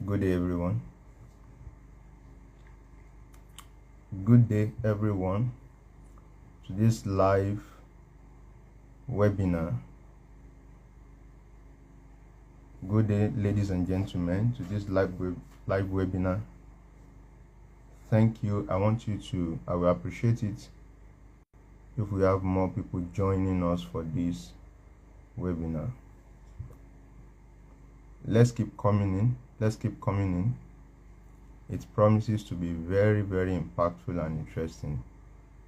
Good day, everyone. Good day, everyone, to this live webinar. Good day, ladies and gentlemen, to this live webinar. Thank you. I will appreciate it if we have more people joining us for this webinar. Let's keep coming in. It promises to be very, very impactful and interesting,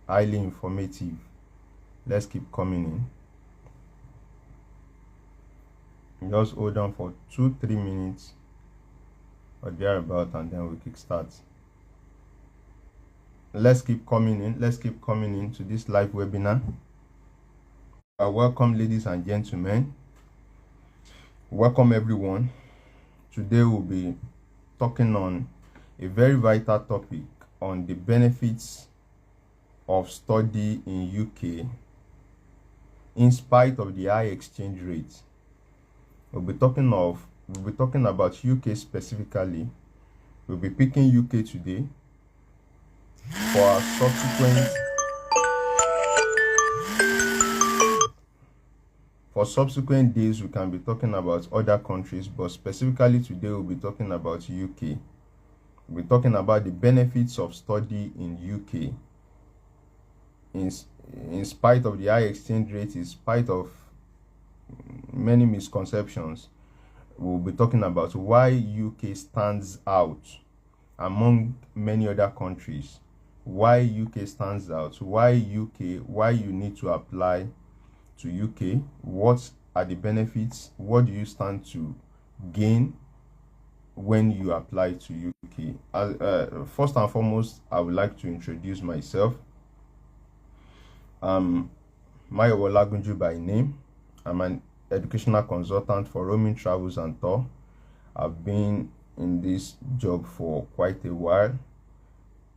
highly informative. Let's keep coming in. Just hold on for 2-3 minutes or thereabout, and then we kickstart. Let's keep coming in to this live webinar. Welcome, ladies and gentlemen. Welcome, everyone. Today we'll be talking on a very vital topic on the benefits of study in UK in spite of the high exchange rate. We'll be talking about UK specifically. We'll be picking UK today. For subsequent days, we can be talking about other countries, but specifically today we'll be talking about UK. We'll be talking about the benefits of study in UK in spite of the high exchange rate, in spite of many misconceptions. We'll be talking about why UK stands out among many other countries. Why UK stands out, why you need to apply to UK, what are the benefits, what do you stand to gain when you apply to UK. First and foremost, I would like to introduce myself. Mayowa Olagunju by name. I'm an educational consultant for Roaming Travels and Tour. I've been in this job for quite a while,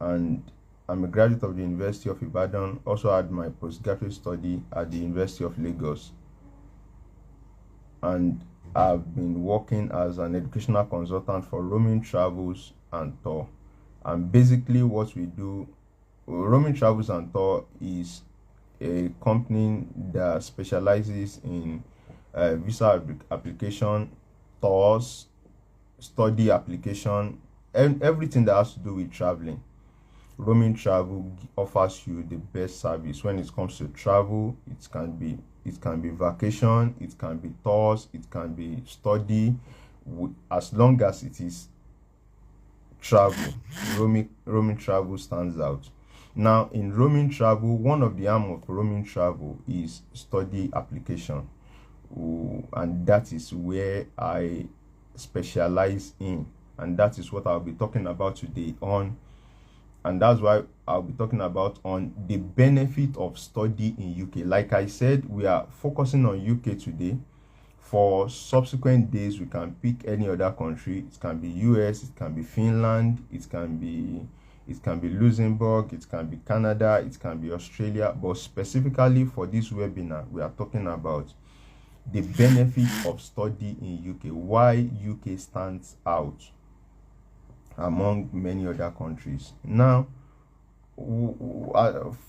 and I'm a graduate of the University of Ibadan. Also had my postgraduate study at the University of Lagos, and I've been working as an educational consultant for Roaming Travels and Tour. And basically what we do, Roaming Travels and Tour is a company that specializes in visa application, tours, study application, and everything that has to do with traveling. Roaming Travel offers you the best service when it comes to travel. It can be vacation, it can be tours, it can be study, as long as it is travel. Roaming Travel stands out. Now, in Roaming Travel, one of the arm of Roaming Travel is study application, and that is where I specialize in, and that is what I'll be talking about today on. And that's why I'll be talking about on the benefit of study in UK. Like I said, we are focusing on UK today. For subsequent days, we can pick any other country. It can be US, it can be Finland, it can be Luxembourg, it can be Canada, it can be Australia. But specifically for this webinar, we are talking about the benefit of study in UK, why UK stands out among many other countries. Now,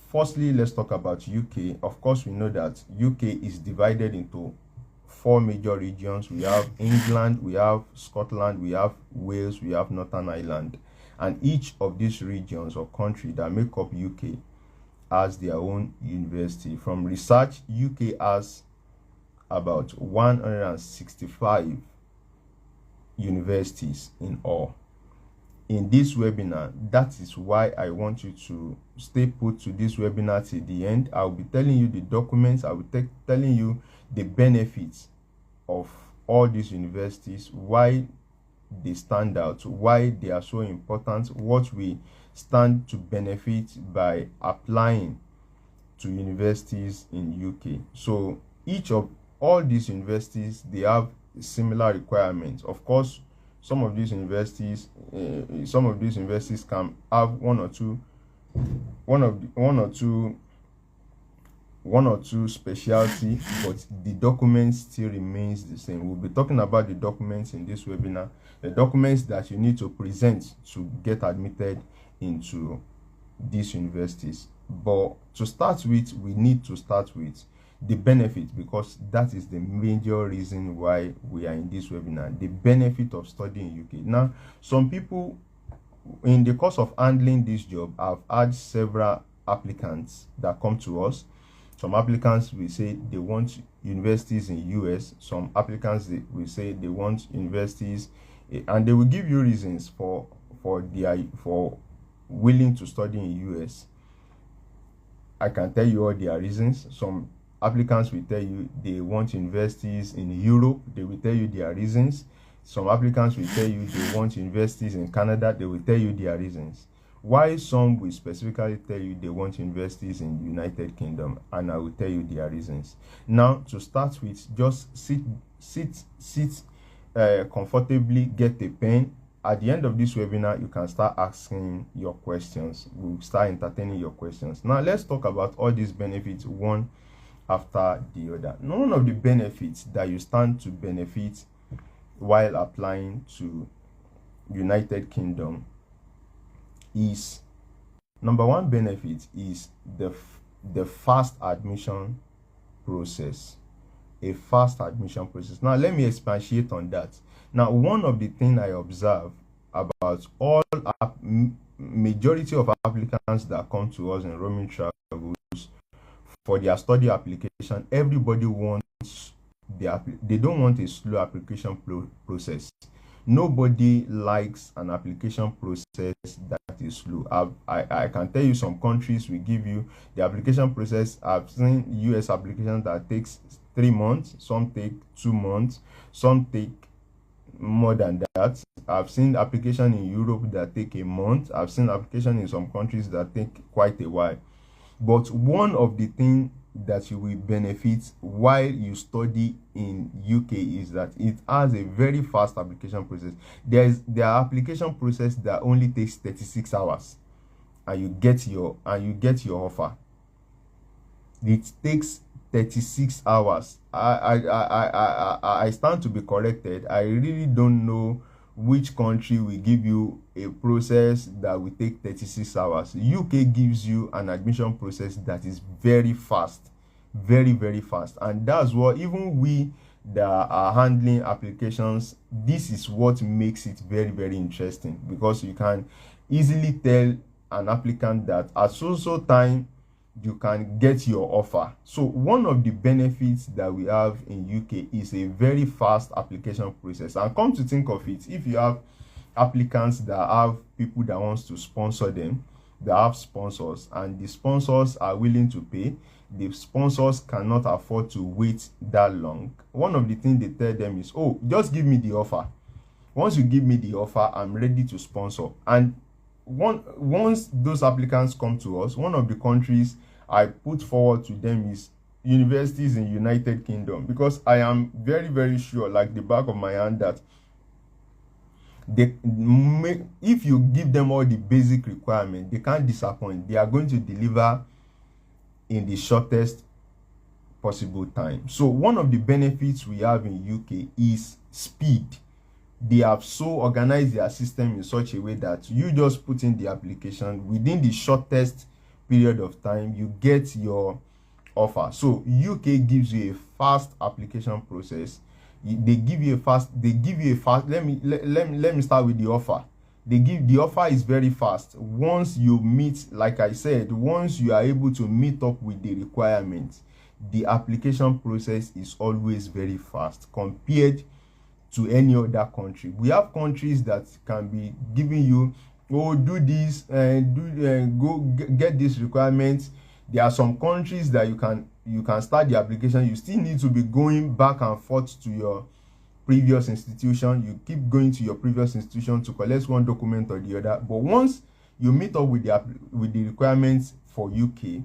firstly, let's talk about UK. Of course, we know that UK is divided into 4 major regions. We have England, we have Scotland, we have Wales, we have Northern Ireland. And each of these regions or countries that make up UK has their own university. From research, UK has about 165 universities in all. In this webinar, that is why I want you to stay put to this webinar till the end. I'll be telling you the documents, I will be telling you the benefits of all these universities, why they stand out, why they are so important, what we stand to benefit by applying to universities in UK. So each of all these universities, they have similar requirements. Of course, some of these universities can have one or two one or two specialty, but the document still remains the same. We'll be talking about the documents in this webinar, the documents that you need to present to get admitted into these universities. But to start with, we need to start with the benefit, because that is the major reason why we are in this webinar, the benefit of studying in UK. Now, some people in the course of handling this job, I've had several applicants that come to us. Some applicants will say they want universities in US. Some applicants will say they want universities, and they will give you reasons for willing to study in US. I can tell you all their reasons. Some applicants will tell you they want universities in Europe. They will tell you their reasons. Some applicants will tell you they want universities in Canada. They will tell you their reasons. Why some will specifically tell you they want universities in the United Kingdom, and I will tell you their reasons. Now, to start with, just sit comfortably, get a pen. At the end of this webinar, you can start asking your questions. We'll start entertaining your questions. Now, let's talk about all these benefits one after the other. None of the benefits that you stand to benefit while applying to United Kingdom is, number one benefit is the fast admission process. A fast admission process. Now, let me expatiate on that. Now, one of the things I observe about all majority of applicants that come to us in Roaming Travels for their study application, everybody wants they don't want a slow application process. Nobody likes an application process that is slow. I can tell you some countries will give you the application process. I've seen US applications that takes 3 months, some take 2 months, some take more than that. I've seen application in Europe that take a month. I've seen application in some countries that take quite a while. But one of the things that you will benefit while you study in UK is that it has a very fast application process. There are application process that only takes 36 hours and you get your offer. It takes 36 hours. I stand to be corrected. I really don't know which country will give you a process that will take 36 hours. UK gives you an admission process that is very fast, very, very fast. And that's what, even we that are handling applications, this is what makes it very, very interesting, because you can easily tell an applicant that at so time you can get your offer. So one of the benefits that we have in UK is a very fast application process. And come to think of it, if you have applicants that have people that wants to sponsor them, they have sponsors, and the sponsors are willing to pay, the sponsors cannot afford to wait that long. One of the things they tell them is, oh, just give me the offer. Once you give me the offer, I'm ready to sponsor. And once those applicants come to us, one of the countries I put forward to them is universities in United Kingdom, because I am very, very sure, like the back of my hand, that if you give them all the basic requirements, they can't disappoint. They are going to deliver in the shortest possible time. So one of the benefits we have in UK is speed. They have so organized their system in such a way that you just put in the application within the shortest period of time, you get your offer. So UK gives you a fast application process. They give you a fast. Let me start with the offer. The offer is very fast. Once you meet, like I said, once you are able to meet up with the requirements, the application process is always very fast compared to any other country. We have countries that can be giving you, oh, do this, go get this requirements. There are some countries that you can start the application. You still need to be going back and forth to your previous institution. You keep going to your previous institution to collect one document or the other. But once you meet up with the requirements for UK,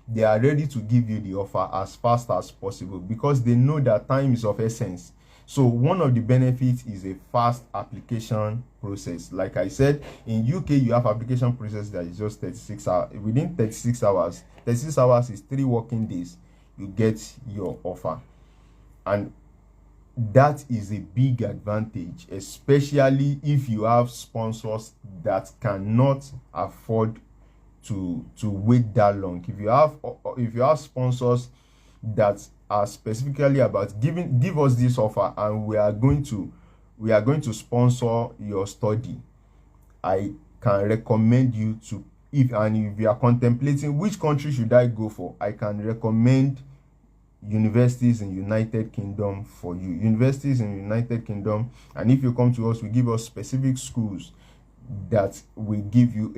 they are ready to give you the offer as fast as possible, because they know that time is of essence. So one of the benefits is a fast application process. Like I said, in UK, you have application process that is just 36 hours. Within 36 hours, 36 hours is 3 working days. you get your offer. And that is a big advantage, especially if you have sponsors that cannot afford to wait that long. If you have sponsors that are specifically about give us this offer and we are going to sponsor your study, I can recommend you to, if you are contemplating which country should I go for, I can recommend universities in United Kingdom for you. Universities in United Kingdom, and if you come to us, we give us specific schools that will give you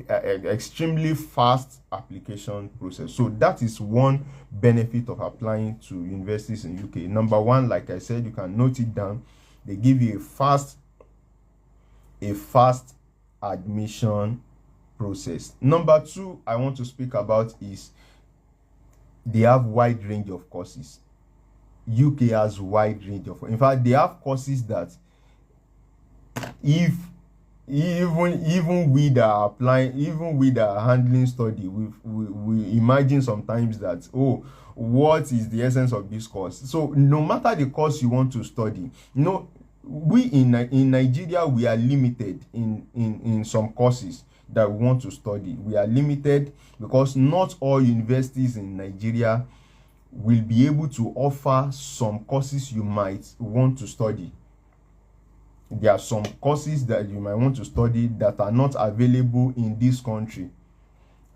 a extremely fast application process. So that is one benefit of applying to universities in UK. Number one, like I said, you can note it down. They give you a fast admission process. Number two I want to speak about is they have wide range of courses. UK has wide range of, in fact, they have courses that if even we that are applying, even we that are handling study, we imagine sometimes that, oh, what is the essence of this course? So no matter the course you want to study, we in Nigeria, we are limited in some courses that we want to study. We are limited because not all universities in Nigeria will be able to offer some courses you might want to study. There are some courses that you might want to study that are not available in this country.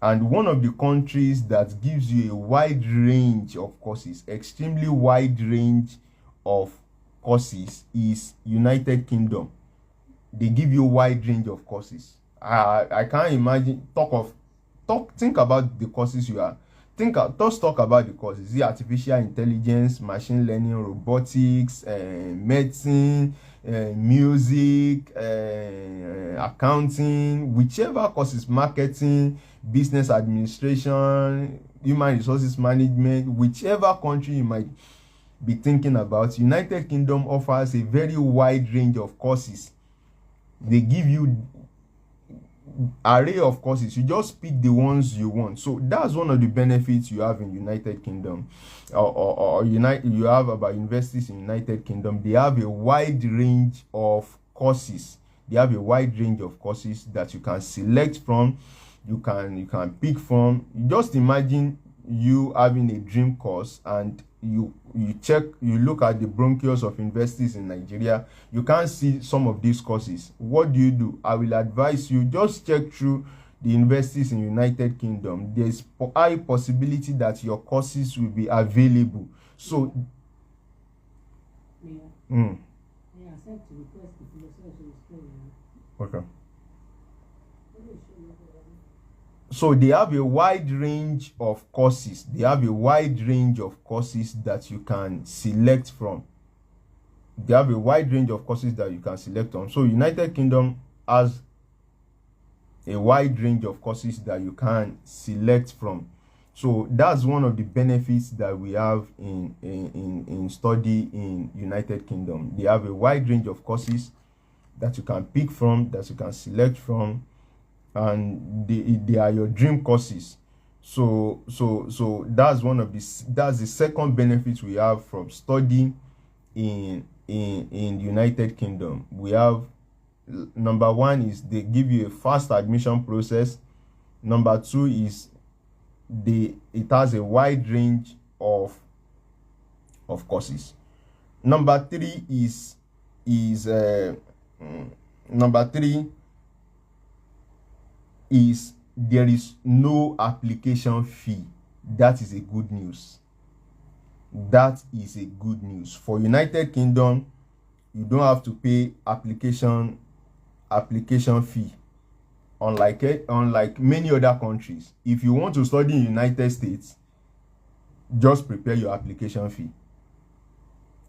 And one of the countries that gives you a wide range of courses, extremely wide range of courses, is United Kingdom. They give you a wide range of courses. I can't imagine. Think about the courses you are. Let's talk about the courses. The artificial intelligence, machine learning, robotics, medicine, music, accounting, whichever courses, marketing, business administration, human resources management, whichever country you might be thinking about, United Kingdom offers a very wide range of courses. They give you array of courses. You just pick the ones you want. So that's one of the benefits you have in United Kingdom, you have about universities in United Kingdom. They have a wide range of courses. They have a wide range of courses that you can select from. You can pick from. Just imagine you having a dream course and you look at the brochures of universities in Nigeria. You can't see some of these courses. What do? I will advise you, just check through the universities in United Kingdom. There's a high possibility that your courses will be available. So okay. So they have a wide range of courses. They have a wide range of courses that you can select from. They have a wide range of courses that you can select on. So United Kingdom has a wide range of courses that you can select from. So that's one of the benefits that we have in study in United Kingdom. They have a wide range of courses that you can pick from, that you can select from, and they are your dream courses. So that's that's the second benefit we have from studying in United Kingdom. We have, number one is they give you a fast admission process. Number two is it has a wide range of courses. Number three is there is no application fee. That is a good news. That is a good news. For United Kingdom, you don't have to pay application fee. Unlike many other countries. If you want to study in United States, just prepare your application fee.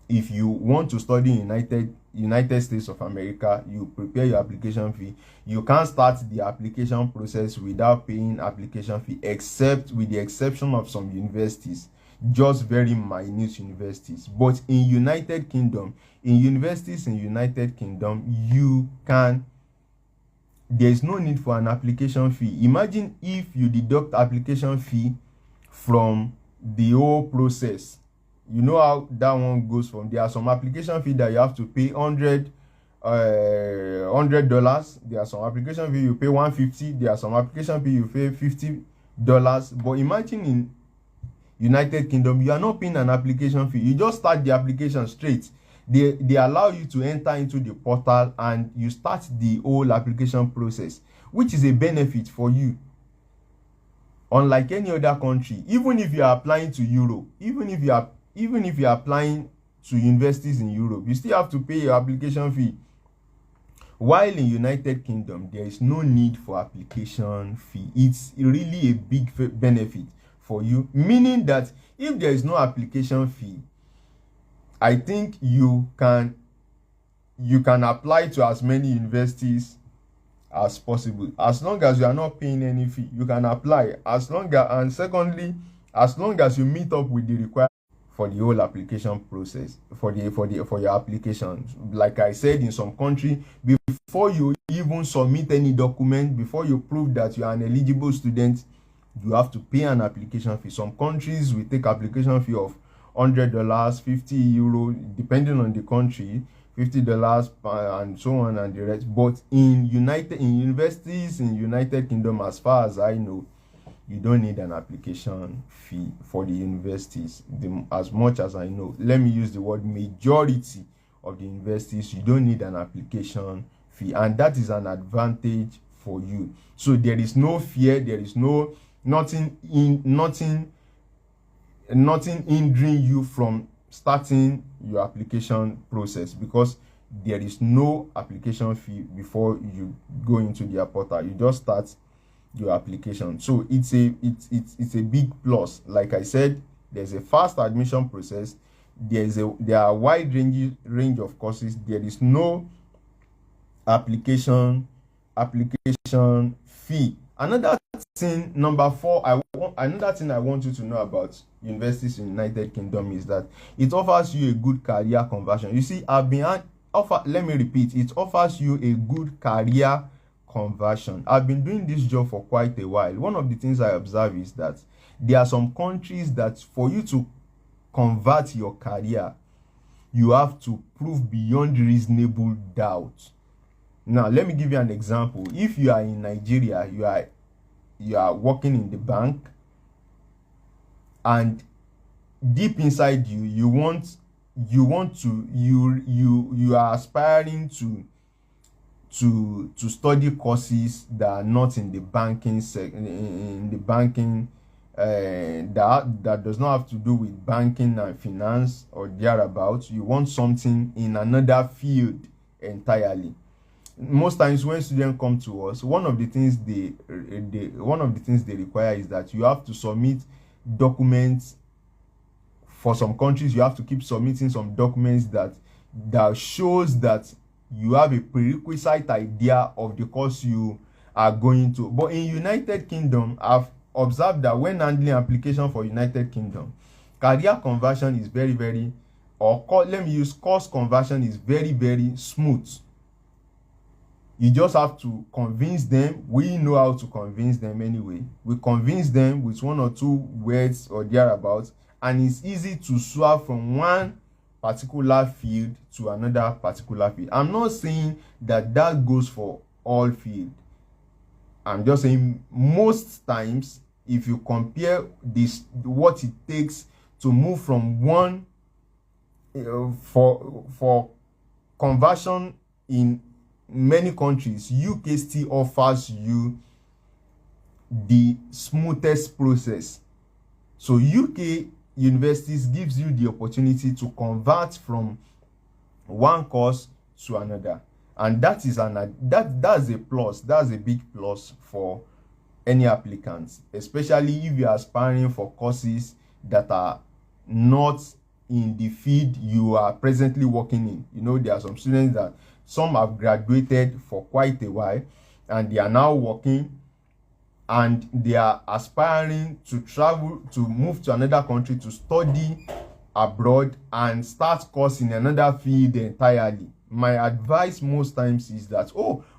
If you want to study in United States of America, you prepare your application fee. You can't start the application process without paying application fee, except with the exception of some universities, just very minute universities. But in United Kingdom, in universities in United Kingdom, there is no need for an application fee. Imagine if you deduct application fee from the whole process. You know how that one goes from. There are some application fee that you have to pay $100. There are some application fee you pay $150. There are some application fee you pay $50. But imagine in United Kingdom, you are not paying an application fee. You just start the application straight. They allow you to enter into the portal and you start the whole application process, which is a benefit for you. Unlike any other country, even if you are applying to Europe, even if you are applying to universities in Europe, you still have to pay your application fee. While in United Kingdom, there is no need for application fee. It's really a big benefit for you, meaning that if there is no application fee, I think you can apply to as many universities as possible. As long as you are not paying any fee, you can apply. And secondly, as long as you meet up with the requirements for the whole application process, for your application. Like I said, in some country, before you even submit any document, before you prove that you are an eligible student, you have to pay an application fee. Some countries will take application fee of $100, €50, depending on the country, $50, and so on and the rest. But in universities in United Kingdom, as far as I know, you don't need an application fee for the universities. As much as I know, let me use the word majority of the universities, you don't need an application fee, and that is an advantage for you. So there is no fear, there is nothing hindering you from starting your application process, because there is no application fee before you go into their portal. You just start your application. So it's a big plus. Like I said, there's a fast admission process. There are a wide range of courses. There is no application fee. Another thing, number 4, another thing I want you to know about universities in United Kingdom is that it offers you a good career conversion. You see, let me repeat, it offers you a good career conversion. I've been doing this job for quite a while. One of the things I observe is that there are some countries that for you to convert your career, you have to prove beyond reasonable doubt. Now, let me give you an example. If you are in Nigeria, you are working in the bank, and deep inside you are aspiring to study courses that are not in the banking that does not have to do with banking and finance or thereabouts. You want something in another field entirely. Most times when students come to us, one of the things they require is that you have to submit documents. For some countries, you have to keep submitting some documents that shows that you have a prerequisite idea of the course you are going to. But in United Kingdom, I've observed that when handling application for United Kingdom, career conversion is course conversion is very, very smooth. You just have to convince them. We know how to convince them anyway. We convince them with 1 or 2 words or thereabouts, and it's easy to swap from one particular field to another particular field. I'm not saying that goes for all fields. I'm just saying most times, if you compare what it takes to move from one for conversion in many countries, UK still offers you the smoothest process. So UK universities gives you the opportunity to convert from one course to another, and that's a plus. That's a big plus for any applicants, especially if you are aspiring for courses that are not in the field you are presently working in. You know, there are some students that some have graduated for quite a while and they are now working, and they are aspiring to travel, to move to another country to study abroad and start course in another field entirely. My advice most times is that,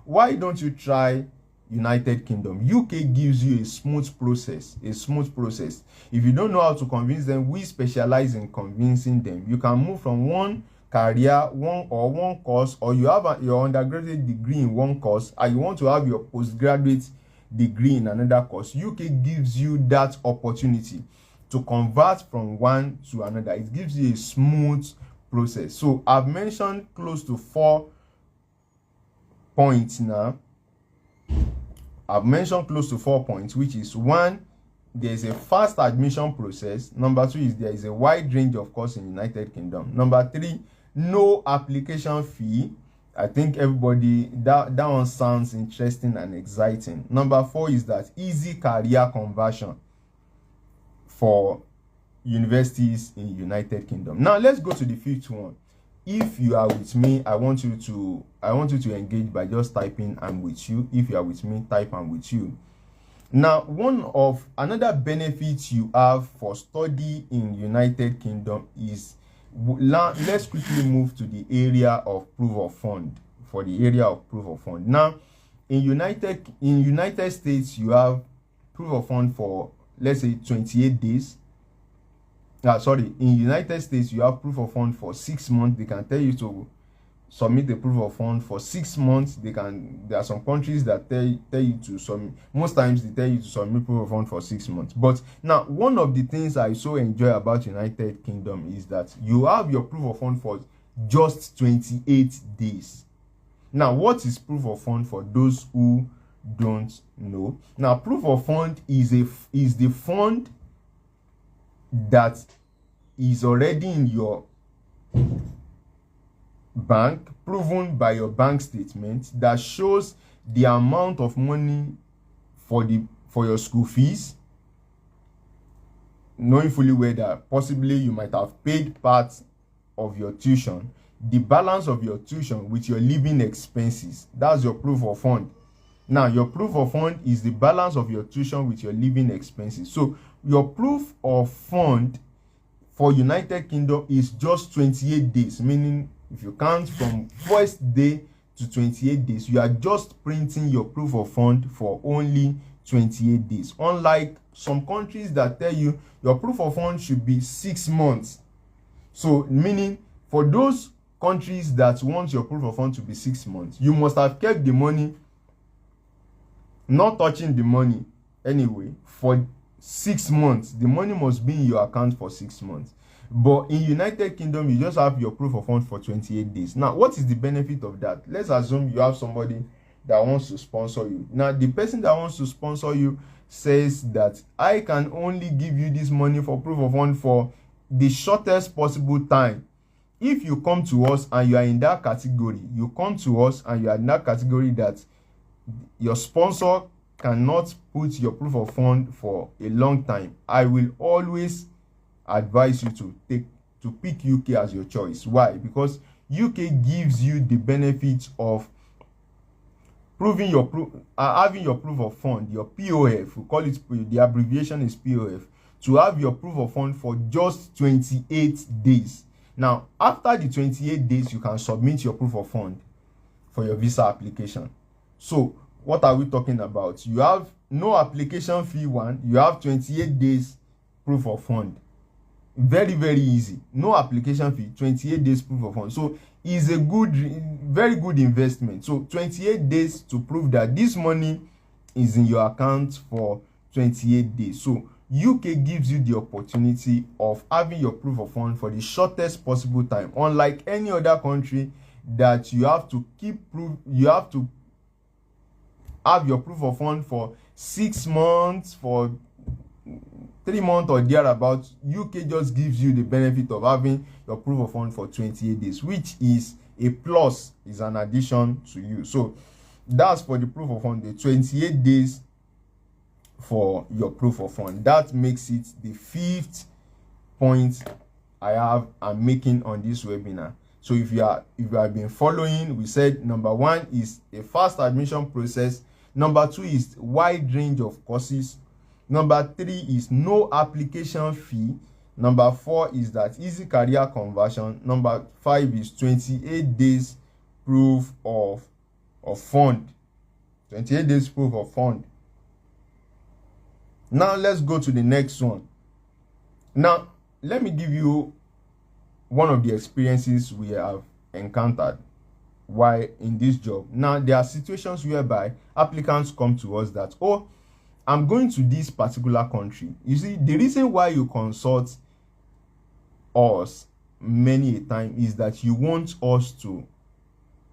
why don't you try United Kingdom. UK gives you a smooth process. If you don't know how to convince them, we specialize in convincing them. You can move from one career, one course, or you have your undergraduate degree in one course and you want to have your postgraduate degree in another course. UK gives you that opportunity to convert from one to another. It gives you a smooth process. So I've mentioned close to 4 points now. I've mentioned close to 4 points, which is: 1, there is a fast admission process. Number 2 is there is a wide range of courses in United Kingdom. Number 3, no application fee. I think everybody, that one sounds interesting and exciting. Number 4 is that easy career conversion for universities in United Kingdom. Now let's go to the 5th one. If you are with me, I want you to engage by just typing "I'm with you." If you are with me, type "I'm with you." Now, another benefit you have for study in United Kingdom is, let's quickly move to the area of proof of fund. For the area of proof of fund. Now, in United States, you have proof of fund for, let's say, 28 days. In United States, you have proof of fund for 6 months. They can tell you to submit the proof of fund for 6 months. There are some countries that tell you to submit. Most times they tell you to submit proof of fund for 6 months. But now, one of the things I so enjoy about United Kingdom is that you have your proof of fund for just 28 days. Now, what is proof of fund for those who don't know? Now, proof of fund is the fund that is already in your bank, proven by your bank statement, that shows the amount of money for your school fees, knowing fully well that possibly you might have paid part of your tuition, the balance of your tuition with your living expenses. That's your proof of fund. Now, your proof of fund is the balance of your tuition with your living expenses. So your proof of fund for United Kingdom is just 28 days, meaning if you count from first day to 28 days, you are just printing your proof of fund for only 28 days. Unlike some countries that tell you your proof of fund should be 6 months. So meaning for those countries that want your proof of fund to be 6 months, you must have kept the money, not touching the money anyway, for 6 months. The money must be in your account for 6 months. But in United Kingdom, you just have your proof of fund for 28 days. Now, what is the benefit of that? Let's assume you have somebody that wants to sponsor you. Now, the person that wants to sponsor you says that I can only give you this money for proof of fund for the shortest possible time. If you come to us and you are in that category, that your sponsor cannot put your proof of fund for a long time, I will always advise you to pick UK as your choice. Why? Because UK gives you the benefit of having your proof of fund, your POF. We call it, the abbreviation is POF, to have your proof of fund for just 28 days. Now, after the 28 days, you can submit your proof of fund for your visa application. So, what are we talking about? You have no application fee. You have 28 days proof of fund. Very, very easy. No application fee, 28 days proof of fund. So it's a very good investment. So 28 days to prove that this money is in your account for 28 days. So UK gives you the opportunity of having your proof of fund for the shortest possible time. Unlike any other country that you have to have your proof of fund for 6 months, for 3 months or thereabouts, UK just gives you the benefit of having your proof of fund for 28 days, which is a plus, is an addition to you. So that's for the proof of fund, the 28 days for your proof of fund. That makes it the 5th point I'm making on this webinar. So if you have been following, we said number 1 is a fast admission process. Number 2 is wide range of courses. Number 3 is no application fee. Number 4 is that easy career conversion. Number 5 is 28 days proof of fund. 28 days proof of fund. Now let's go to the next one. Now let me give you one of the experiences we have encountered while in this job. Now there are situations whereby applicants come to us that, oh, I'm going to this particular country. You see, the reason why you consult us many a time is that you want us to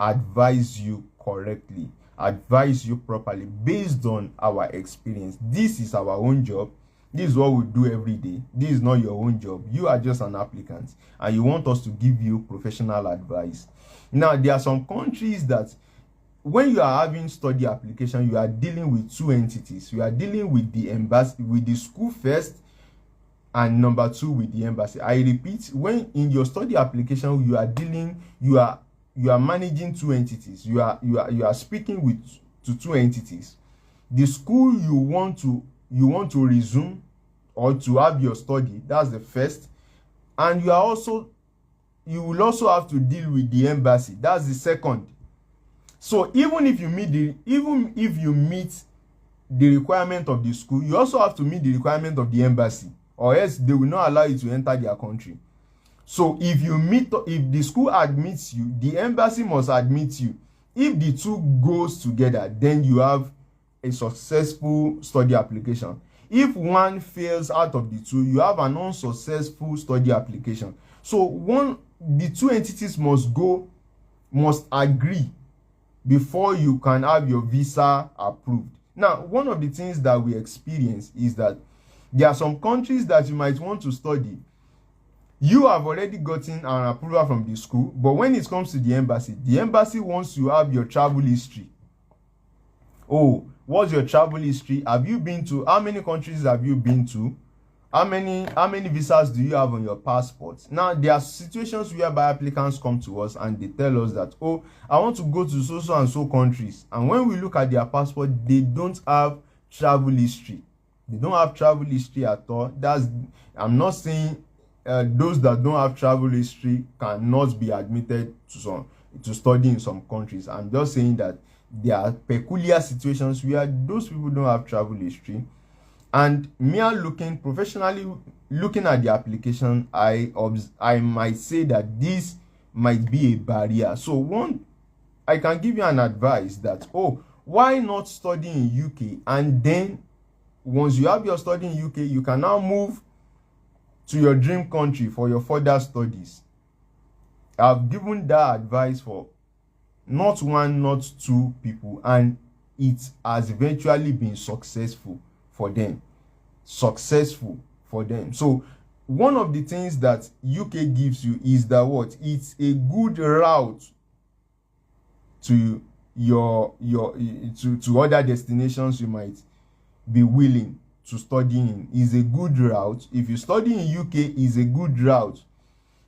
advise you correctly, advise you properly based on our experience. This is our own job. This is what we do every day. This is not your own job. You are just an applicant and you want us to give you professional advice. Now, there are some countries that when you are having study application, you are dealing with two entities. You are dealing with the embassy, with the school first, and number two with the embassy. I repeat, when in your study application you are dealing, you are managing two entities. You are speaking with to two entities. The school you want to resume or to have your study, that's the first, and you will also have to deal with the embassy, that's the second. So even if you meet the requirement of the school, you also have to meet the requirement of the embassy, or else they will not allow you to enter their country. So if the school admits you, the embassy must admit you. If the two goes together, then you have a successful study application. If one fails out of the two, you have an unsuccessful study application. So the two entities must agree before you can have your visa approved. Now, one of the things that we experience is that there are some countries that you might want to study. You have already gotten an approval from the school, but when it comes to the embassy wants to have your travel history. Oh, what's your travel history? Have you been to, how many countries have you been to? How many visas do you have on your passport? Now, there are situations whereby applicants come to us and they tell us that, oh, I want to go to so and so countries. And when we look at their passport, they don't have travel history. They don't have travel history at all. I'm not saying those that don't have travel history cannot be admitted to study in some countries. I'm just saying that there are peculiar situations where those people don't have travel history. And professionally looking at the application, I might say that this might be a barrier. So I can give you an advice that, oh, why not study in UK? And then once you have your study in UK, you can now move to your dream country for your further studies. I've given that advice for not one, not two people, and it has eventually been successful for them. So one of the things that UK gives you is that what? It's a good route to to other destinations you might be willing to study in. Is a good route. If you study in UK, is a good route.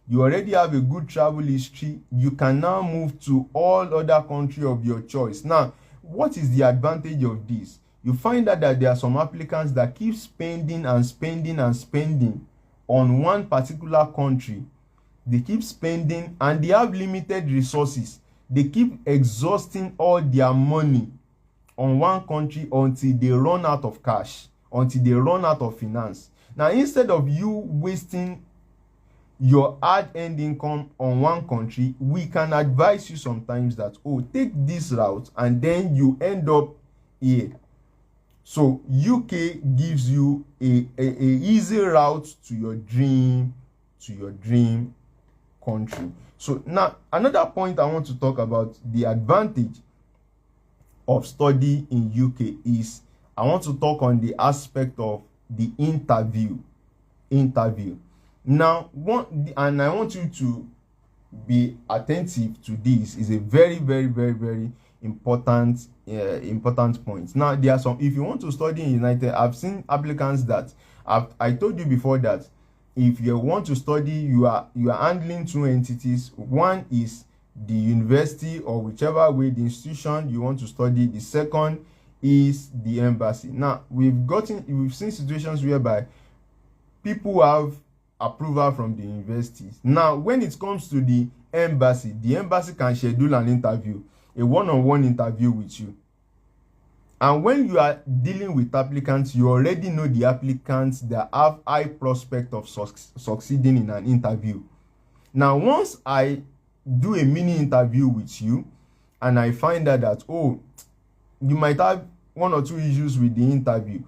You already have a good travel history. You can now move to all other countries of your choice. Now, what is the advantage of this? You find out that there are some applicants that keep spending and spending and spending on one particular country. They keep spending and they have limited resources. They keep exhausting all their money on one country until they run out of cash, until they run out of finance. Now, instead of you wasting your hard-earned income on one country, we can advise you sometimes that, oh, take this route and then you end up here. So UK gives you a easy route to your dream country. So now another point I want to talk about, the advantage of study in UK is, I want to talk on the aspect of the interview. Now, and I want you to be attentive to this. Is a very, very, very, very important point. Now, there are some, if you want to study in United, I've seen applicants that I told you before that if you want to study, you are handling two entities. One is the university or whichever way the institution you want to study. The second is the embassy. Now, we've seen situations whereby people have approval from the universities. Now, when it comes to the embassy can schedule an interview, a one-on-one interview with you. And when you are dealing with applicants, you already know the applicants that have high prospect of succeeding in an interview. Now, once I do a mini interview with you and I find out that, oh, you might have one or two issues with the interview,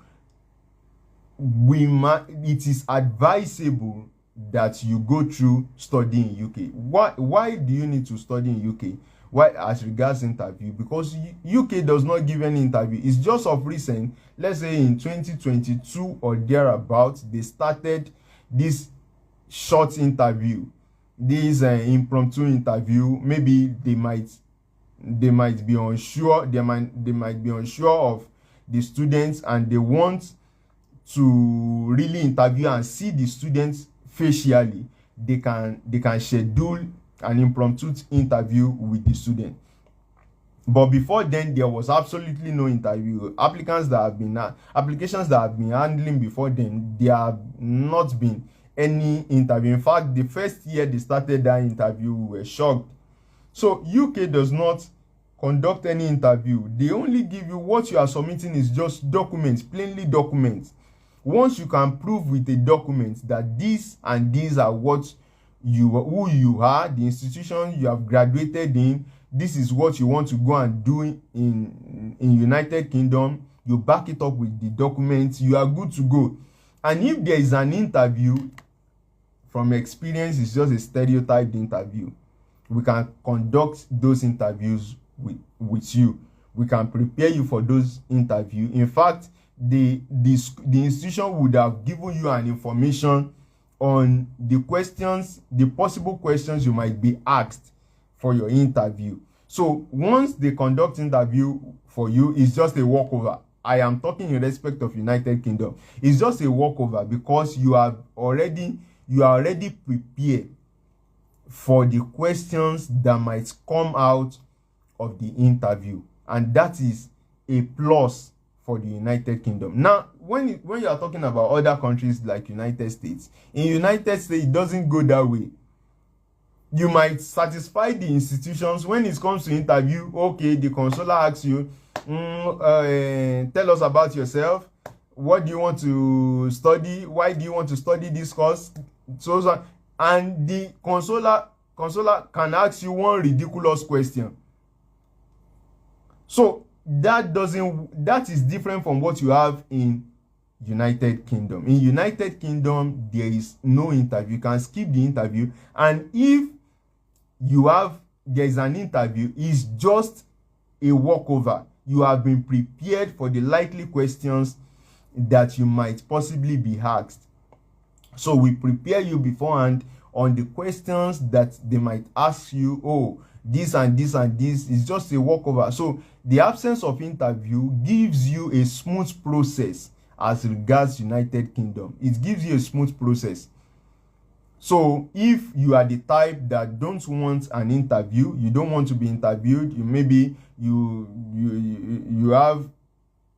it is advisable that you go through study in UK. Why do you need to study in UK? Why, as regards interview? Because UK does not give any interview. It's just of recent, let's say in 2022 or thereabouts, they started this short interview, this impromptu interview. Maybe they might be unsure. They might be unsure of the students, and they want to really interview and see the students facially. They can schedule an impromptu interview with the student. But before then, there was absolutely no interview. Applications that have been handling before then, there have not been any interview. In fact, the first year they started that interview, we were shocked. So UK does not conduct any interview. They only give you what you are submitting is just documents, plainly documents. Once you can prove with a document that these and these are who you are, the institution you have graduated in, this is what you want to go and do in United Kingdom, you back it up with the documents, you are good to go. And if there is an interview, from experience, it's just a stereotyped interview. We can conduct those interviews with you. We can prepare you for those interviews. In fact, the institution would have given you an information on the questions, the possible questions you might be asked for your interview. So once they conduct interview for you, it's just a walkover. I am talking in respect of United Kingdom. It's just a walkover because you are already prepared for the questions that might come out of the interview, and that is a plus for the United Kingdom. Now, when you are talking about other countries like United States, in United States it doesn't go that way. You might satisfy the institutions when it comes to interview. Okay, the consular asks you, tell us about yourself. What do you want to study? Why do you want to study this course? So and the consular can ask you one ridiculous question. So that is different from what you have in United Kingdom. In United Kingdom, there is no interview. You can skip the interview, and if there is an interview, it's just a walkover. You have been prepared for the likely questions that you might possibly be asked. So we prepare you beforehand on the questions that they might ask you. Oh, this and this and this is just a walkover. So the absence of interview gives you a smooth process as regards United Kingdom. It gives you a smooth process. So if you are the type that don't want an interview, you don't want to be interviewed, you have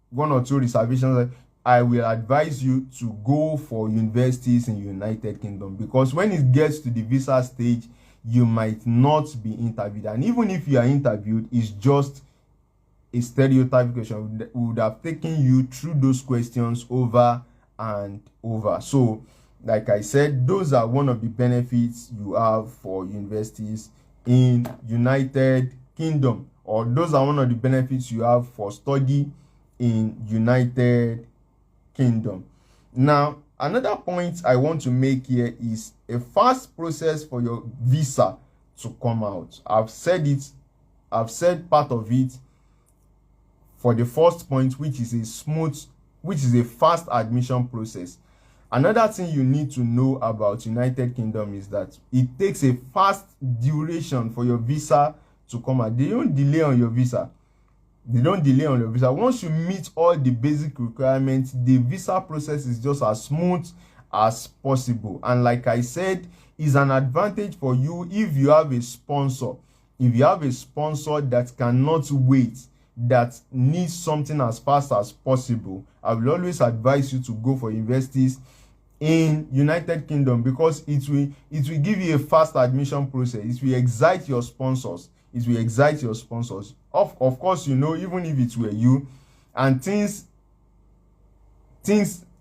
one or two reservations, I will advise you to go for universities in United Kingdom, because when it gets to the visa stage, you might not be interviewed. And even if you are interviewed, it's just a stereotype question. We would have taken you through those questions over and over. So like I said, those are one of the benefits you have for universities in United Kingdom, or those are one of the benefits you have for study in United Kingdom. Now, another point I want to make here is a fast process for your visa to come out. I've said part of it for the first point, which is a fast admission process. Another thing you need to know about United Kingdom is that it takes a fast duration for your visa to come out. They don't delay on your visa. Once you meet all the basic requirements, the visa process is just as smooth as possible. And like I said, it's an advantage for you if you have a sponsor. If you have a sponsor that cannot wait, that needs something as fast as possible, I will always advise you to go for universities in United Kingdom, because it will give you a fast admission process. It will excite your sponsors. Of course, even if it were you, and things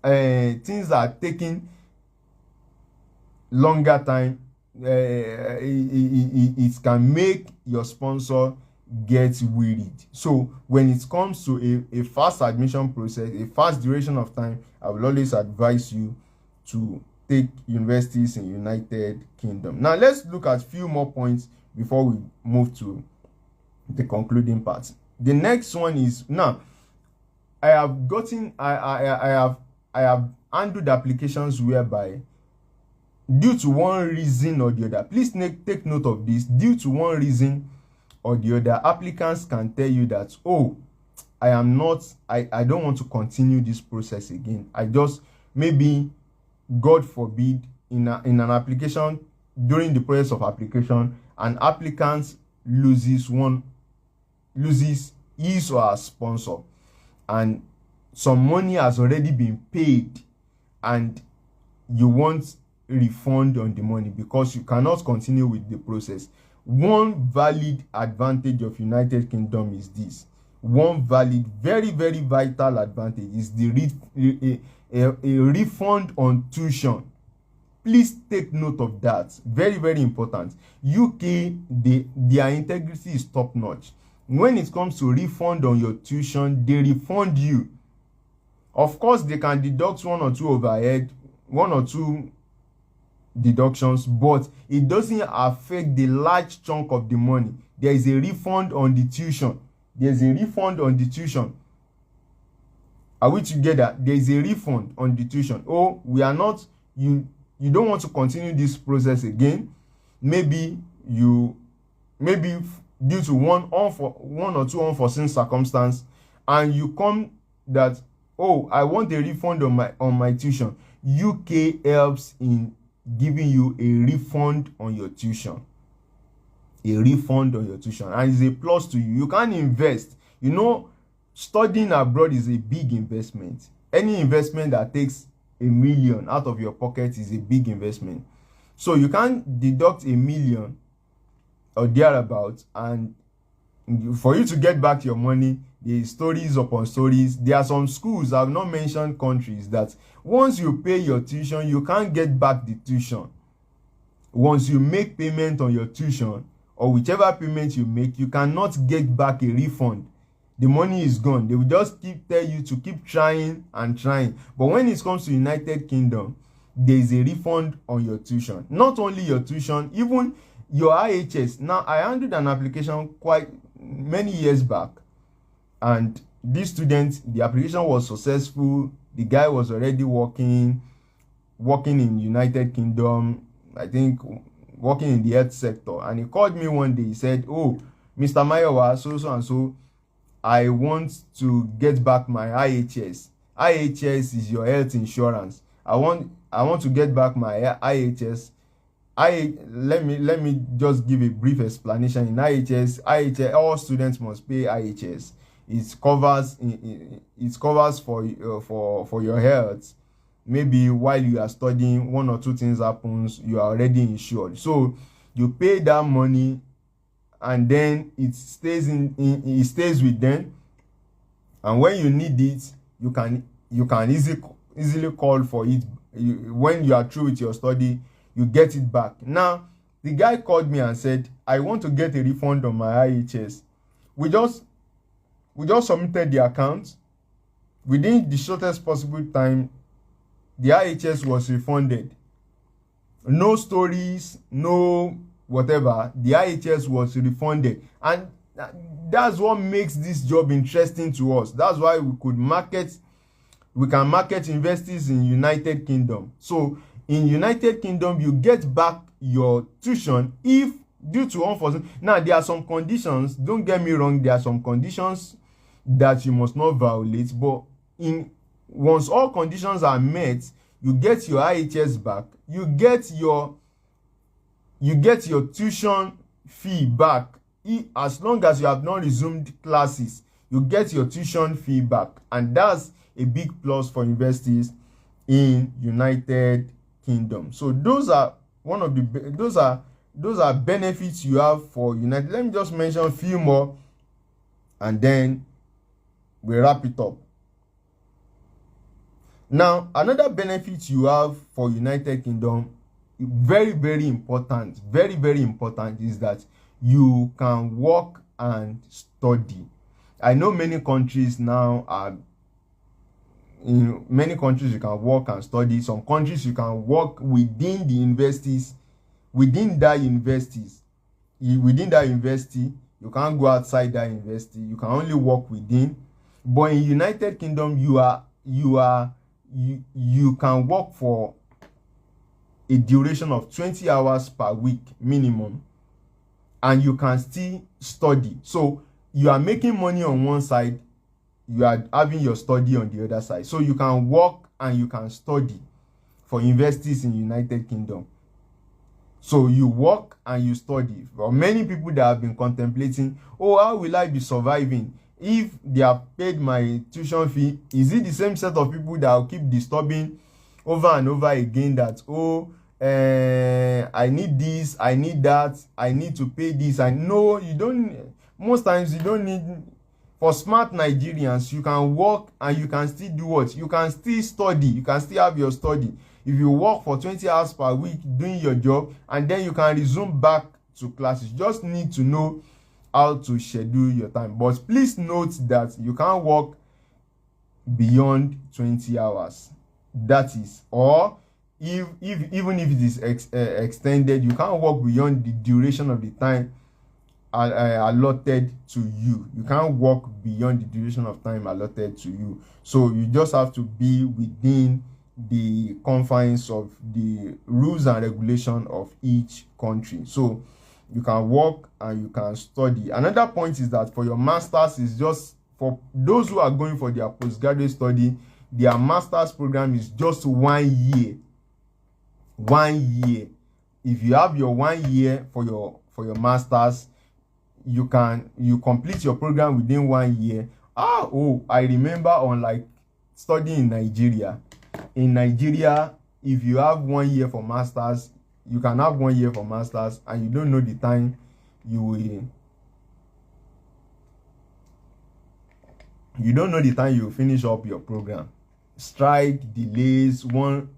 are taking longer time, it can make your sponsor get wearied. So when it comes to a fast admission process, a fast duration of time, I will always advise you to take universities in United Kingdom. Now let's look at few more points before we move to the concluding part. The next one is, now I have handled applications whereby, due to one reason or the other, please take note of this, due to one reason or the other, applicants can tell you that, oh, I don't want to continue this process again. I just, maybe, God forbid, in an application, during the process of application, an applicant loses his or her sponsor, and some money has already been paid, and you want refund on the money because you cannot continue with the process. One valid advantage of United Kingdom is this. One valid, very, very vital advantage is a refund on tuition. Please take note of that. Very, very important. UK, their integrity is top notch. When it comes to refund on your tuition, they refund you. Of course, they can deduct one or two deductions, but it doesn't affect the large chunk of the money. There is a refund on the tuition. Are we together? There is a refund on the tuition. Oh, we are not, you don't want to continue this process again. Maybe due to one or two unforeseen circumstance, and you come that, oh, I want a refund on my tuition. UK helps in giving you a refund on your tuition. And it's a plus to you. You can invest. Studying abroad is a big investment. Any investment that takes $1 million out of your pocket is a big investment. So you can deduct $1 million or thereabouts, and for you to get back your money, there is stories upon stories. There are some schools, I've not mentioned countries, that once you pay your tuition, you can't get back the tuition. Once you make payment on your tuition, or whichever payment you make, you cannot get back a refund. The money is gone. They will just tell you to keep trying and trying. But when it comes to United Kingdom, there is a refund on your tuition. Not only your tuition, even your IHS. Now, I handled an application quite many years back, and this student, the application was successful. The guy was already working in United Kingdom, I think working in the health sector. And he called me one day. He said, oh, Mr. Mayowa, so and so, I want to get back my IHS. IHS is your health insurance. I want to get back my IHS. Let me just give a brief explanation. In IHS, all students must pay IHS. It covers for your health. Maybe while you are studying, one or two things happens, you are already insured. So you pay that money, and then it stays with them. And when you need it, you can easily call for it. When you are through with your study, you get it back. Now, the guy called me and said, I want to get a refund on my IHS. We just submitted the account. Within the shortest possible time, the IHS was refunded. No stories, no whatever. The IHS was refunded. And that's what makes this job interesting to us. That's why we can market investors in United Kingdom. So in United Kingdom, you get back your tuition if due to unforeseen. Now, there are some conditions. Don't get me wrong. There are some conditions that you must not violate. But once all conditions are met, you get your IHS back. You get your tuition fee back. As long as you have not resumed classes, you get your tuition fee back. And that's a big plus for investors in United Kingdom. So those are benefits you have for United. Let me just mention a few more, and then we wrap it up. Now, another benefit you have for United Kingdom, very, very important, is that you can work and study. I know many countries now are, in many countries you can work and study. Some countries you can work within the universities, within that university, you can't go outside that university. You can only work within. But in United Kingdom, you can work for a duration of 20 hours per week minimum, and you can still study. So you are making money on one side, you are having your study on the other side. So you can work and you can study for universities in United Kingdom. So you work and you study. For many people that have been contemplating, oh, how will I be surviving if they have paid my tuition fee? Is it the same set of people that will keep disturbing over and over again that, oh, I need this, I need that, I need to pay this? And no, you don't. Most times you don't need. For smart Nigerians, you can work and you can still do what? You can still study. You can still have your study. If you work for 20 hours per week doing your job, and then you can resume back to classes. You just need to know how to schedule your time. But please note that you can't work beyond 20 hours. That is, or even if it is extended, you can't work beyond the duration of the time allotted to you. You can't work beyond the duration of time allotted to you. So you just have to be within the confines of the rules and regulation of each country. So you can work and you can study. Another point is that for your masters, is just for those who are going for their postgraduate study, their master's program is just 1 year. 1 year. If you have your 1 year for your masters, you complete your program within 1 year. I remember on like studying in Nigeria. In Nigeria, if you have 1 year for masters, you can have 1 year for masters, and you don't know the time you will finish up your program. Strike, delays, one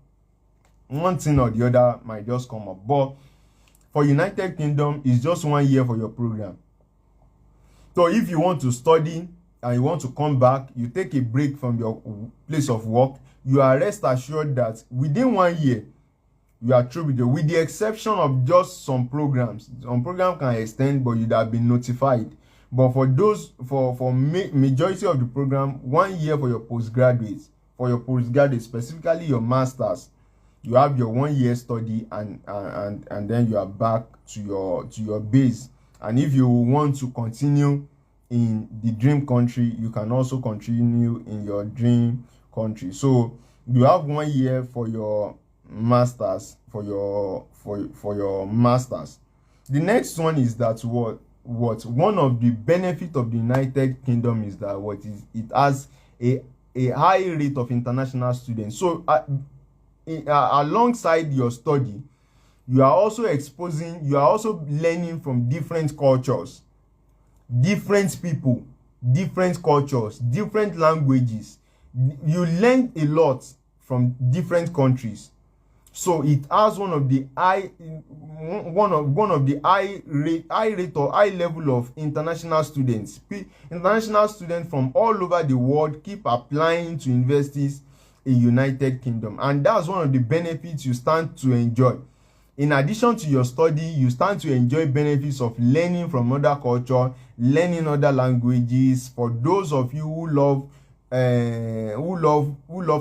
thing or the other might just come up. But for United Kingdom, it's just 1 year for your program. So if you want to study and you want to come back, you take a break from your place of work, you are rest assured that within 1 year, you are through with the exception of just some programs. Some program can extend, but you'd have been notified. But for those, for majority of the program, 1 year for your postgraduates, specifically your masters, you have your 1 year study, and then you are back to your base. And if you want to continue in the dream country, you can also continue in your dream country. So you have 1 year for your masters, for your masters. The next one is that what one of the benefits of the United Kingdom is that it has a high rate of international students. So alongside your study, you are also learning from different cultures, different people, different cultures, different languages. You learn a lot from different countries. So it has one of the high rate or high level of international students. International students from all over the world keep applying to universities in United Kingdom, and that's one of the benefits you stand to enjoy. In addition to your study, you stand to enjoy benefits of learning from other culture, learning other languages. For those of you who love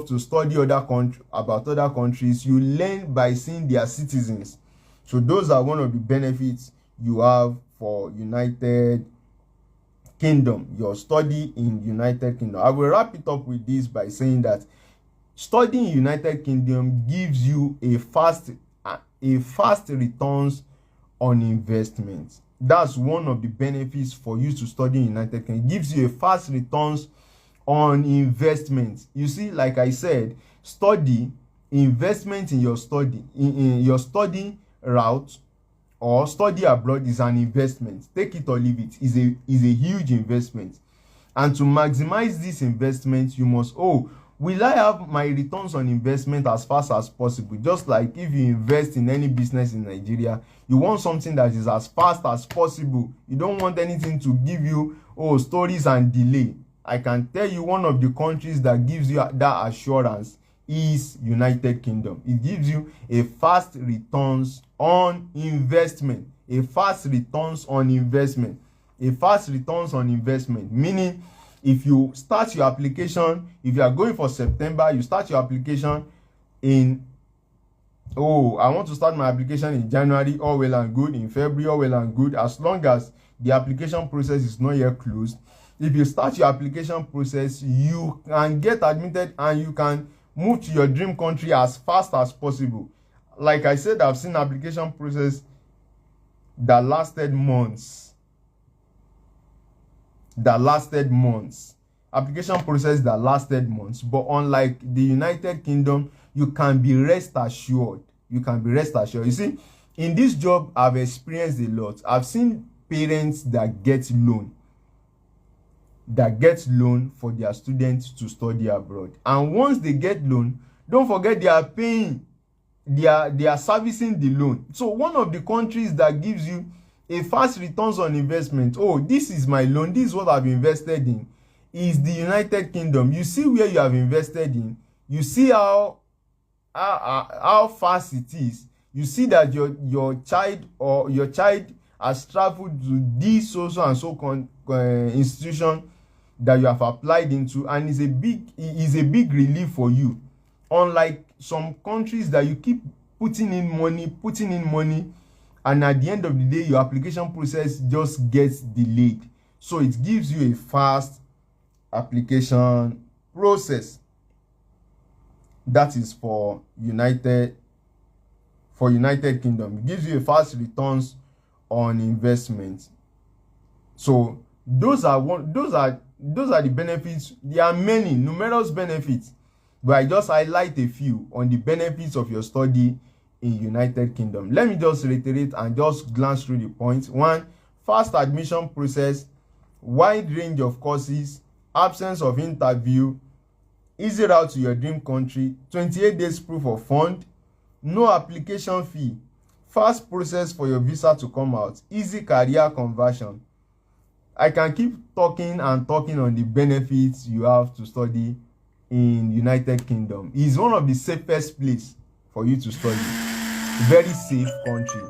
to study about other countries, you learn by seeing their citizens. So those are one of the benefits you have for United Kingdom, your study in United Kingdom. I will wrap it up with this by saying that studying in United Kingdom gives you a fast returns on investment. That's one of the benefits for you to study in United Kingdom. It gives you a fast returns on investment. You see, like I said, investment in your study, in your study route or study abroad is an investment. Take it or leave it. Is a huge investment. And to maximize this investment, you must, will I have my returns on investment as fast as possible? Just like if you invest in any business in Nigeria, you want something that is as fast as possible. You don't want anything to give you stories and delay. I can tell you one of the countries that gives you that assurance is United Kingdom. It gives you a fast returns on investment. A fast returns on investment. A fast returns on investment, meaning if you start your application, if you are going for September, you start your application in, I want to start my application in January, all well and good. In February, all well and good. As long as the application process is not yet closed, if you start your application process, you can get admitted and you can move to your dream country as fast as possible. Like I said, I've seen application process that lasted months. Application process that lasted months. But unlike the United Kingdom, you can be rest assured. You see, in this job, I've experienced a lot. I've seen parents that get loan for their students to study abroad. And once they get loan, don't forget they are paying, they are servicing the loan. So one of the countries that gives you a fast returns on investment, this is my loan, this is what I've invested in, is the United Kingdom. You see where you have invested in, you see how fast it is. You see that your child has traveled to this so and so institution that you have applied into, and is a big relief for you. Unlike some countries that you keep putting in money, and at the end of the day, your application process just gets delayed. So it gives you a fast application process. That is for United Kingdom. It gives you a fast returns on investment. So those are the benefits. There are many numerous benefits, but I just highlight a few on the benefits of your study in United Kingdom. Let me just reiterate and just glance through the points. 1, fast admission process, wide range of courses, absence of interview, easy route to your dream country, 28 days proof of fund, no application fee, fast process for your visa to come out, easy career conversion. I can keep talking and talking on the benefits you have to study in United Kingdom. It's one of the safest places for you to study. Very safe country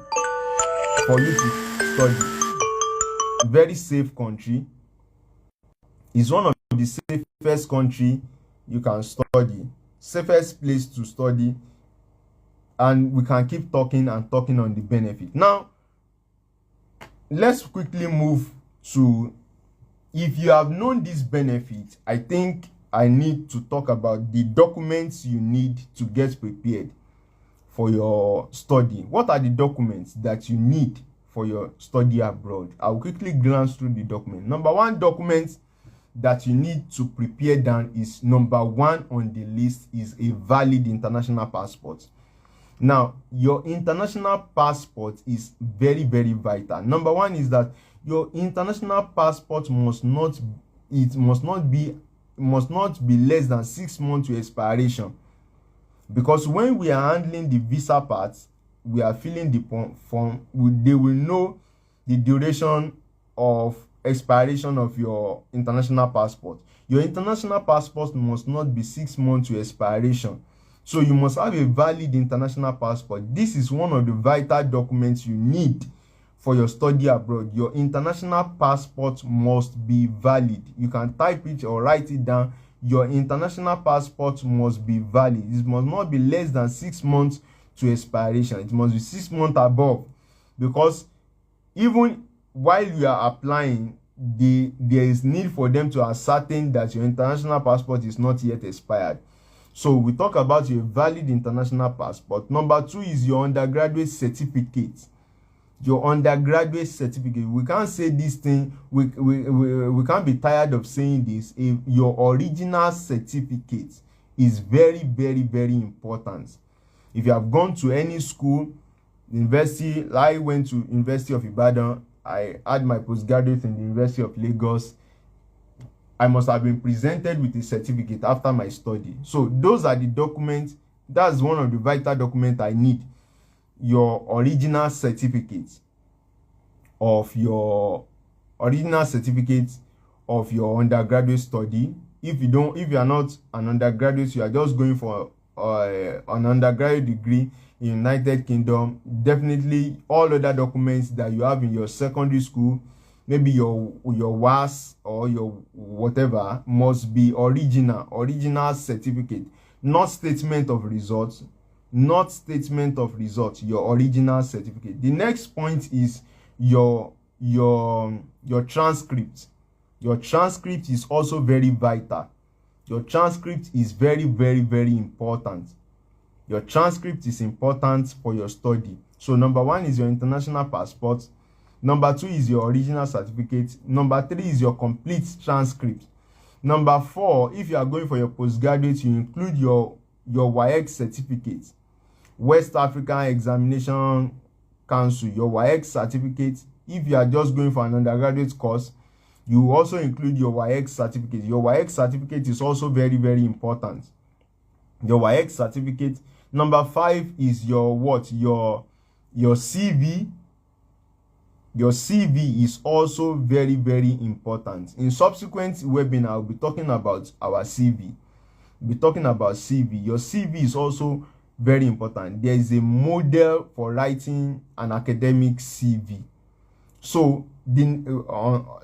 for you to study. Very safe country. It's one of the safest country you can study. Safest place to study. And we can keep talking and talking on the benefit. Now, let's quickly move to, if you have known this benefit, I think I need to talk about the documents you need to get prepared for your study. What are the documents that you need for your study abroad? I'll quickly glance through the document. Number 1 document that you need to prepare down is, number 1 on the list is a valid international passport. Now, your international passport is very, very vital. Number 1 is that your international passport must not be less than 6 months to expiration. Because when we are handling the visa part, we are filling the form, they will know the duration of expiration of your international passport. Your international passport must not be 6 months to expiration. So you must have a valid international passport. This is one of the vital documents you need for your study abroad. Your international passport must be valid. You can type it or write it down. Your international passport must be valid. It must not be less than 6 months to expiration. It must be 6 months above, because even while you are applying, there is need for them to ascertain that your international passport is not yet expired. So we talk about your valid international passport. Number 2 is your undergraduate certificate. Your undergraduate certificate. We can't say this thing. We can't be tired of saying this. If your original certificate is very, very, very important. If you have gone to any school, university, I went to University of Ibadan. I had my postgraduate in the University of Lagos. I must have been presented with a certificate after my study. So those are the documents. That's one of the vital documents I need. Your original certificate of your undergraduate study. If you are not an undergraduate, you are just going for an undergraduate degree in United Kingdom, definitely all other documents that you have in your secondary school, maybe your WAS or your whatever, must be original certificate, not statement of results, your original certificate. The next point is your transcript. Your transcript is also very vital. Your transcript is very, very, very important. Your transcript is important for your study. So number 1 is your international passport. Number 2 is your original certificate. Number 3 is your complete transcript. Number 4, if you are going for your postgraduate, you include your WAEC certificate, West African Examination Council, your WAEC certificate. If you are just going for an undergraduate course, you also include your WAEC certificate. Your WAEC certificate is also very, very important. Your WAEC certificate. Number 5 is your CV. Your CV is also very, very important. In subsequent webinar, I'll be talking about our CV. Your CV is also very important. There is a model for writing an academic CV. So,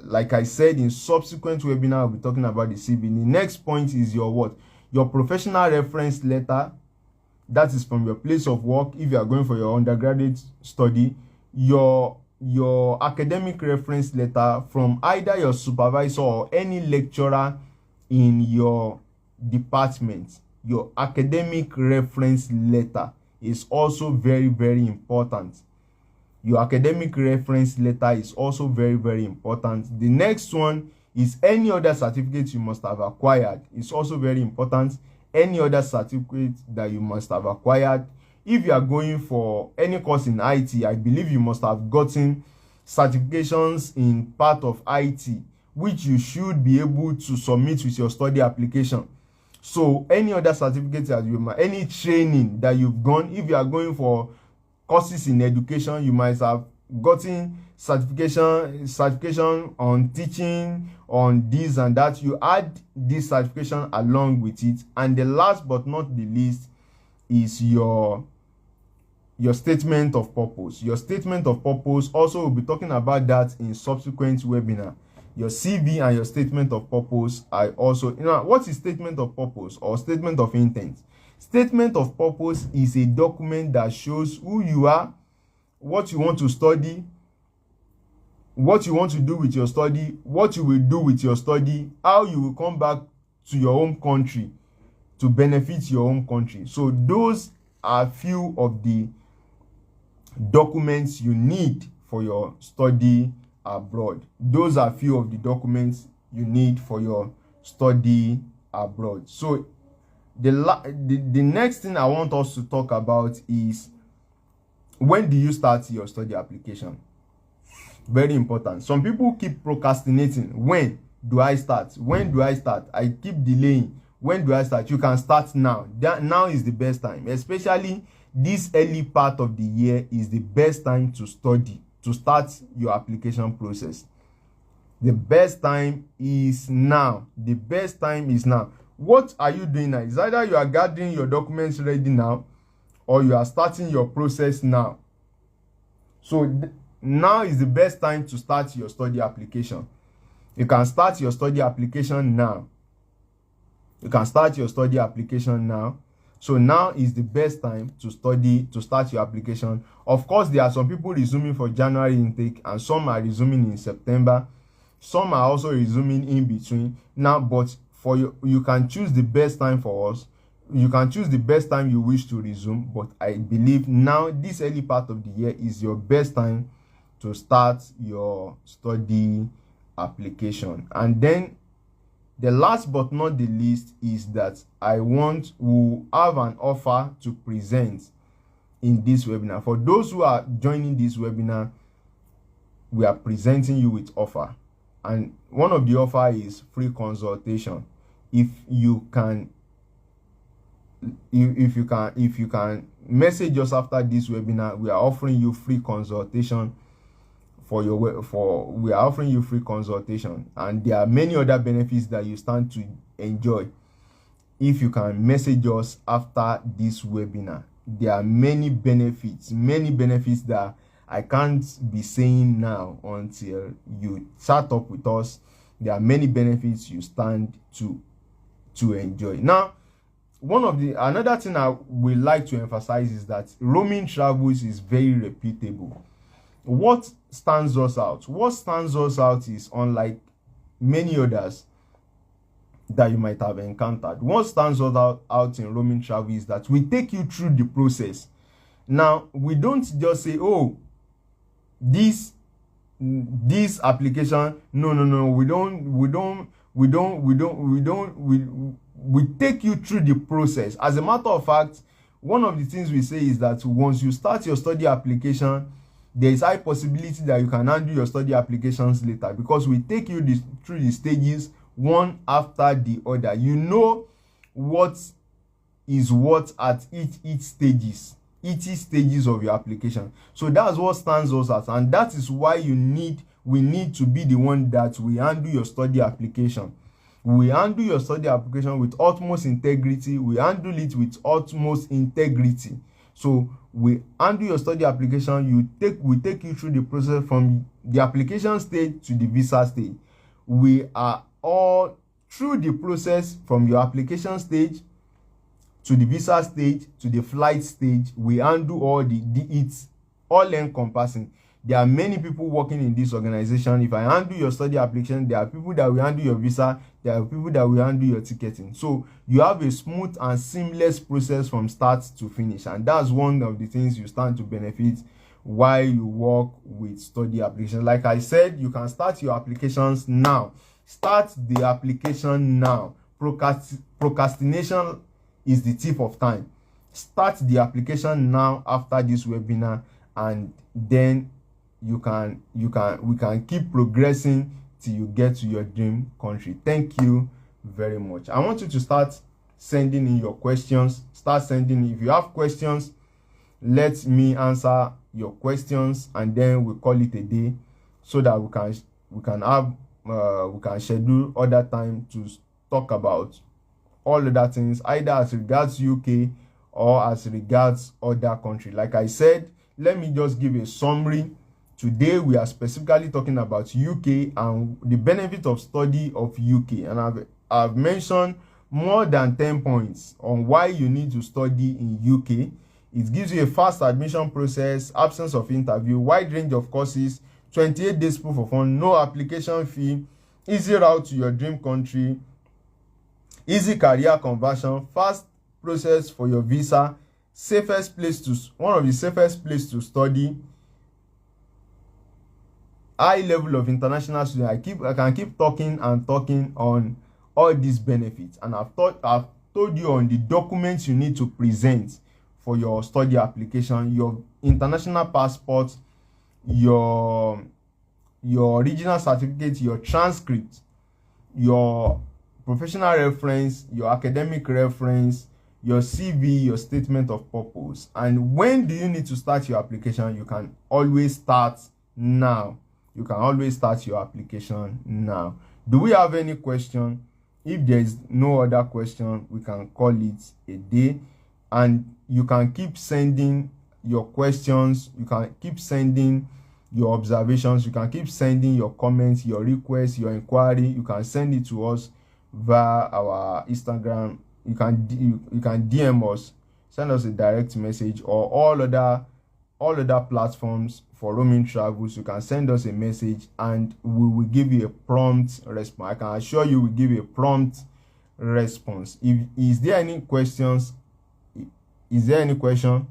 like I said, in subsequent webinar, I'll be talking about the CV. The next point is your professional reference letter. That is from your place of work. If you are going for your undergraduate study, your academic reference letter from either your supervisor or any lecturer in your department. Your academic reference letter is also very, very important. Your academic reference letter is also very, very important. The next one is any other certificate you must have acquired. It's also very important. Any other certificate that you must have acquired. If you are going for any course in IT, I believe you must have gotten certifications in part of IT, which you should be able to submit with your study application. So any other certificate that any training that you've gone, if you are going for courses in education, you might have gotten certification on teaching, on this and that. You add this certification along with it. And the last but not the least is your statement of purpose. Your statement of purpose, also we'll be talking about that in subsequent webinar. Your CV and your statement of purpose are also, what is statement of purpose or statement of intent? Statement of purpose is a document that shows who you are, what you want to study, what you want to do with your study, what you will do with your study, how you will come back to your home country to benefit your home country. So those are few of the documents you need for your study abroad. Those are few of the documents you need for your study abroad. So the next thing I want us to talk about is, when do you start your study application? Very important. Some people keep procrastinating. When do I start? I keep delaying. When do I start? You can start now. Now is the best time. Especially this early part of the year is the best time to study, to start your application process. The best time is now. What are you doing now? It's either you are gathering your documents ready now, or you are starting your process now. So now is the best time to start your study application. You can start your study application now. So now is the best time to start your application. Of course, there are some people resuming for January intake, and some are resuming in September. Some are also resuming in between. Now, but for you can choose the best time for us. You can choose the best time you wish to resume, but I believe now, this early part of the year, is your best time to start your study application. And then the last but not the least is that we have an offer to present in this webinar. For those who are joining this webinar, we are presenting you with offer. And one of the offer is free consultation. If you can message us after this webinar, we are offering you free consultation we are offering you free consultation, and there are many other benefits that you stand to enjoy if you can message us after this webinar. There are many benefits that I can't be saying now until you start up with us. There are many benefits you stand to enjoy. Now, another thing I would like to emphasize is that Roaming Travels is very reputable. What stands us out? What stands us out is, unlike many others that you might have encountered, what stands us out in Roaming Travel is that we take you through the process. Now, we don't just say, oh, this application. No. We take you through the process. As a matter of fact, one of the things we say is that once you start your study application, there is high possibility that you can undo your study applications later, because we take you through the stages one after the other. You know what is what at each stages of your application. So that's what stands us out, and that is why we need to be the one that we undo your study application. We handle your study application with utmost integrity. We handle it with utmost integrity. So we handle your study application. We take you through the process from the application stage to the visa stage. We are all through the process from your application stage to the visa stage to the flight stage. We handle all it's all encompassing. There are many people working in this organization. If I handle your study application, there are people that will handle your visa. There are people that will handle your ticketing. So you have a smooth and seamless process from start to finish. And that's one of the things you stand to benefit while you work with study applications. Like I said, you can start your applications now. Start the application now. Procrastination is the thief of time. Start the application now after this webinar, and then we can keep progressing till you get to your dream country. Thank you very much. I want you to start sending in your questions. If you have questions, let me answer your questions, and then we call it a day, so that we can schedule other time to talk about all other things, either as regards UK or as regards other country. Like I said, let me just give a summary. Today we are specifically talking about UK and the benefit of study of UK, and I've mentioned more than 10 points on why you need to study in UK. It gives you a fast admission process, absence of interview, wide range of courses, 28 days proof of fund, no application fee, easy route to your dream country, easy career conversion, fast process for your visa, one of the safest place to study, high level of international students. I can keep talking on all these benefits, and I've told you on the documents you need to present for your study application: your international passport, your original certificate, your transcript, your professional reference, your academic reference, your CV, your statement of purpose. And when do you need to start your application? You can always start now. You can always start your application now. Do we have any question? If there is no other question, we can call it a day. And you can keep sending your questions. You can keep sending your observations. You can keep sending your comments, your requests, your inquiry. You can send it to us via our Instagram. You can DM us, send us a direct message, or all other platforms for Roaming Travels. You can send us a message and we will give you a prompt response. I can assure you we'll give you a prompt response. Is there any questions? Is there any question?